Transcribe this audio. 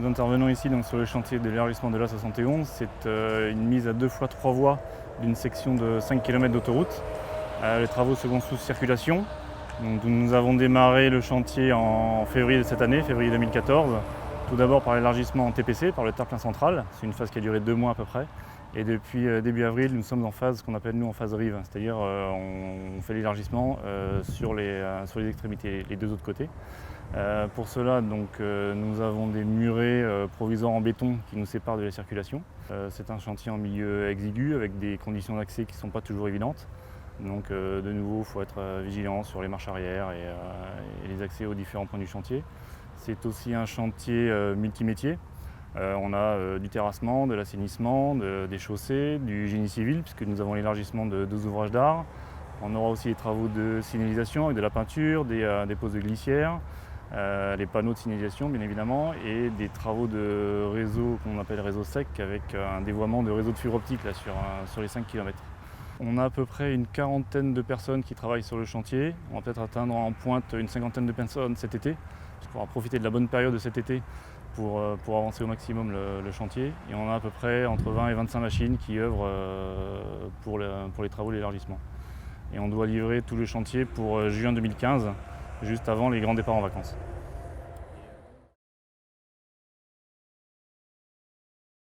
Nous intervenons ici donc, sur le chantier de l'élargissement de l'A71. C'est une mise à 2 fois 3 voies d'une section de 5 km d'autoroute. Les travaux se font sous circulation. Donc, nous avons démarré le chantier en février de cette année, février 2014. Tout d'abord par l'élargissement en TPC, par le terre-plein central. C'est une phase qui a duré 2 mois à peu près. Et depuis début avril, nous sommes en phase qu'on appelle nous en phase rive, c'est-à-dire on fait l'élargissement sur les extrémités, les 2 autres côtés. Pour cela, donc, nous avons des murets provisoires en béton qui nous séparent de la circulation. C'est un chantier en milieu exigu avec des conditions d'accès qui ne sont pas toujours évidentes. Donc de nouveau, il faut être vigilant sur les marches arrière et les accès aux différents points du chantier. C'est aussi un chantier multimétier. On a du terrassement, de l'assainissement, des chaussées, du génie civil, puisque nous avons l'élargissement de 2 ouvrages d'art. On aura aussi des travaux de signalisation avec de la peinture, des poses de glissières, les panneaux de signalisation bien évidemment, et des travaux de réseau qu'on appelle réseau sec avec un dévoiement de réseau de fibre optique là, sur les 5 km. On a à peu près une quarantaine de personnes qui travaillent sur le chantier. On va peut-être atteindre en pointe une 50aine de personnes cet été, puisqu'on va profiter de la bonne période de cet été pour avancer au maximum le chantier. Et on a à peu près entre 20 et 25 machines qui œuvrent pour les travaux d'élargissement. Et on doit livrer tout le chantier pour juin 2015, juste avant les grands départs en vacances.